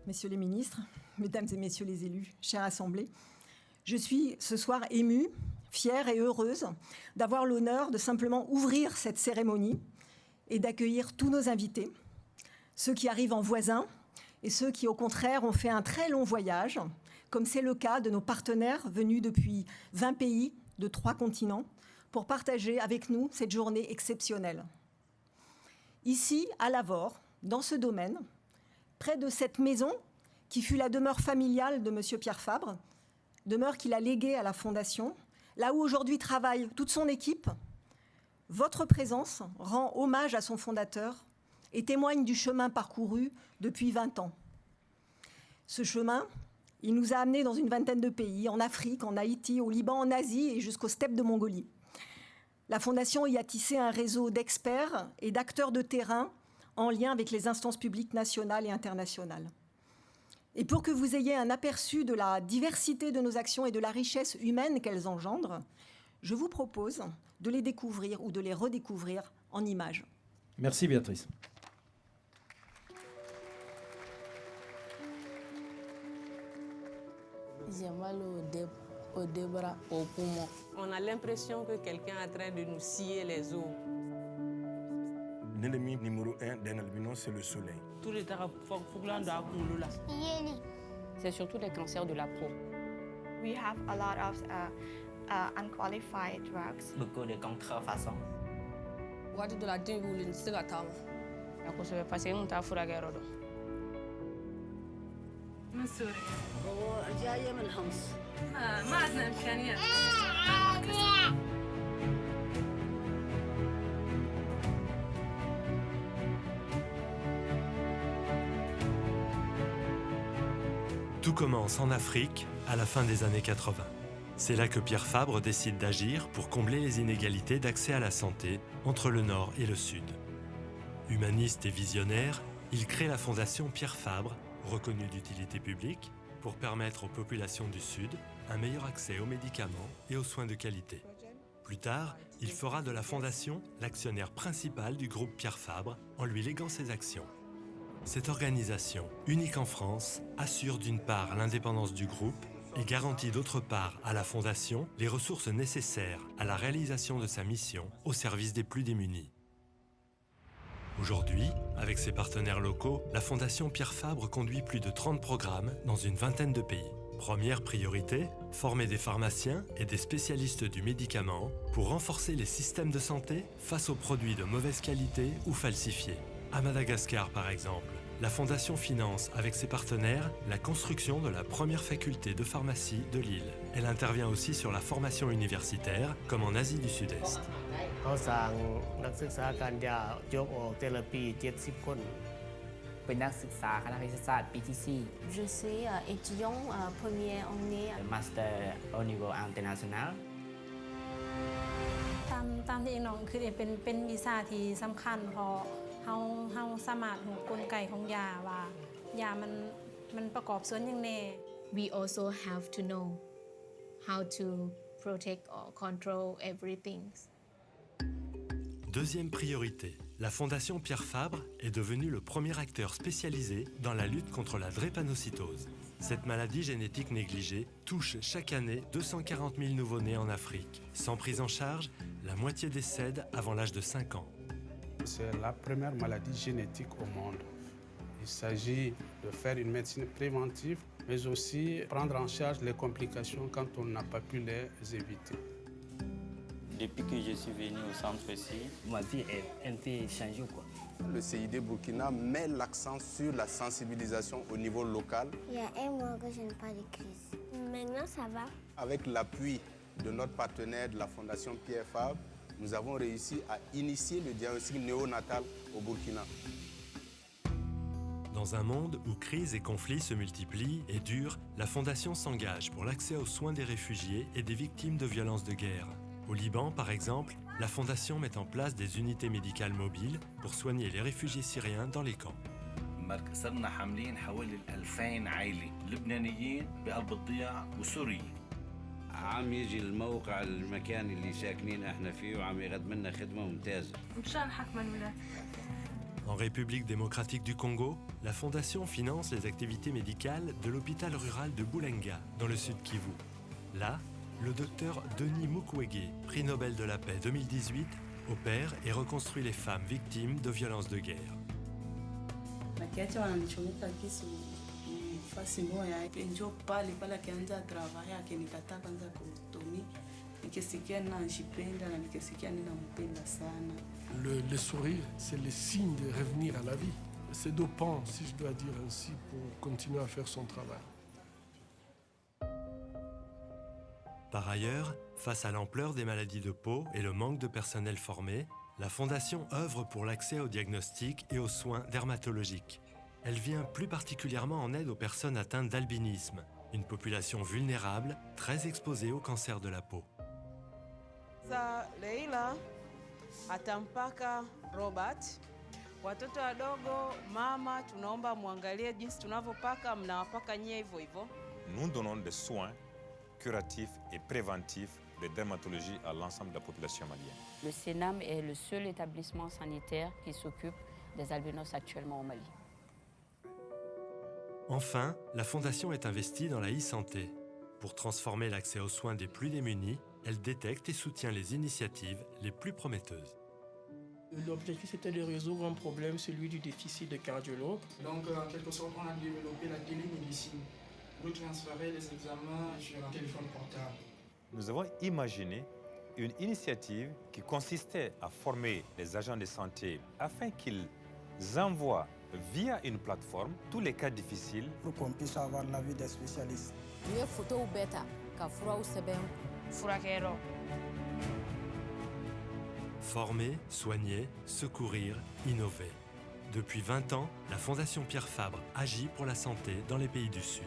messieurs les ministres, mesdames et messieurs les élus, chère Assemblée, je suis ce soir émue, fière et heureuse d'avoir l'honneur de simplement ouvrir cette cérémonie et d'accueillir tous nos invités, ceux qui arrivent en voisin et ceux qui, au contraire, ont fait un très long voyage, comme c'est le cas de nos partenaires venus depuis 20 pays de 3 continents, pour partager avec nous cette journée exceptionnelle. Ici, à Lavore, dans ce domaine, près de cette maison qui fut la demeure familiale de M. Pierre Fabre, demeure qu'il a léguée à la Fondation, là où aujourd'hui travaille toute son équipe, votre présence rend hommage à son fondateur et témoigne du chemin parcouru depuis 20 ans. Ce chemin, il nous a amenés dans une vingtaine de pays, en Afrique, en Haïti, au Liban, en Asie et jusqu'aux steppes de Mongolie. La Fondation y a tissé un réseau d'experts et d'acteurs de terrain en lien avec les instances publiques nationales et internationales. Et pour que vous ayez un aperçu de la diversité de nos actions et de la richesse humaine qu'elles engendrent, je vous propose de les découvrir ou de les redécouvrir en images. Merci Béatrice. J'ai mal au deux bras, au poumon. On a l'impression que quelqu'un est en train de nous scier les os. L'ennemi numéro 1 d'un albino, c'est le soleil. C'est surtout les cancers de la peau. We have a lot of unqualified drugs. Beaucoup de contrefaçons. Tout commence en Afrique à la fin des années 80. C'est là que Pierre Fabre décide d'agir pour combler les inégalités d'accès à la santé entre le Nord et le Sud. Humaniste et visionnaire, il crée la Fondation Pierre Fabre, reconnue d'utilité publique, pour permettre aux populations du Sud un meilleur accès aux médicaments et aux soins de qualité. Plus tard, il fera de la Fondation l'actionnaire principal du groupe Pierre Fabre en lui léguant ses actions. Cette organisation, unique en France, assure d'une part l'indépendance du groupe et garantit d'autre part à la Fondation les ressources nécessaires à la réalisation de sa mission au service des plus démunis. Aujourd'hui, avec ses partenaires locaux, la Fondation Pierre Fabre conduit plus de 30 programmes dans une vingtaine de pays. Première priorité, former des pharmaciens et des spécialistes du médicament pour renforcer les systèmes de santé face aux produits de mauvaise qualité ou falsifiés. À Madagascar, par exemple, la Fondation finance avec ses partenaires la construction de la première faculté de pharmacie de l'île. Elle intervient aussi sur la formation universitaire, comme en Asie du Sud-Est. Je suis étudiant première année. Master au niveau international. ตามที่น้องคือเป็นวีซ่าที่สำคัญพอเฮาสามารถรู้กลไกของยาว่ายามันประกอบส่วนอย่างแน่ We also have to know how to protect or control everything. Deuxième priorité, la Fondation Pierre Fabre est devenue le premier acteur spécialisé dans la lutte contre la drépanocytose. Cette maladie génétique négligée touche chaque année 240 000 nouveau-nés en Afrique. Sans prise en charge, la moitié décèdent avant l'âge de 5 ans. C'est la première maladie génétique au monde. Il s'agit de faire une médecine préventive, mais aussi prendre en charge les complications quand on n'a pas pu les éviter. Depuis que je suis venu au centre ici, ma vie est un peu changée. Le CID Burkina met l'accent sur la sensibilisation au niveau local. Il y a un mois que je n'ai pas de crise. Maintenant, ça va. Avec l'appui de notre partenaire de la Fondation Pierre Fabre, nous avons réussi à initier le diagnostic néonatal au Burkina. Dans un monde où crises et conflits se multiplient et durent, la Fondation s'engage pour l'accès aux soins des réfugiés et des victimes de violences de guerre. Au Liban, par exemple, la Fondation met en place des unités médicales mobiles pour soigner les réfugiés syriens dans les camps. صرنا حاملين حوالي 2000 عائلة لبنانيين بقلب الضياع وسوريين. عم يجي الموقع المكان اللي ساكنين احنا فيه وعم يقدم لنا خدمة ممتازة. مشان حكم الولاد. En République démocratique du Congo, la Fondation finance les activités médicales de l'hôpital rural de Boulenga, dans le sud Kivu. Là, le docteur Denis Mukwege, prix Nobel de la paix 2018, opère et reconstruit les femmes victimes de violences de guerre. Le sourire, c'est le signe de revenir à la vie. C'est dopant, si je dois dire ainsi, pour continuer à faire son travail. Par ailleurs, face à l'ampleur des maladies de peau et le manque de personnel formé, la Fondation œuvre pour l'accès au diagnostic et aux soins dermatologiques. Elle vient plus particulièrement en aide aux personnes atteintes d'albinisme, une population vulnérable, très exposée au cancer de la peau. Leila atampaka Robert. Watoto wadogo, mama, tunaomba muangalie jinsi tunavyopaka, mnawapaka nyie hivyo hivyo. Nous donnons des soins curatifs et préventifs de dermatologie à l'ensemble de la population malienne. Le CENAM est le seul établissement sanitaire qui s'occupe des albinos actuellement au Mali. Enfin, la Fondation est investie dans la e-santé. Pour transformer l'accès aux soins des plus démunis, elle détecte et soutient les initiatives les plus prometteuses. L'objectif était de résoudre un problème, celui du déficit de cardiologues. Donc, en quelque sorte, on a développé la télémédecine pour transférer les examens sur un téléphone portable. Nous avons imaginé une initiative qui consistait à former les agents de santé afin qu'ils envoient via une plateforme tous les cas difficiles pour qu'on puisse avoir l'avis des spécialistes. Former, soigner, secourir, innover. Depuis 20 ans, la Fondation Pierre Fabre agit pour la santé dans les pays du Sud.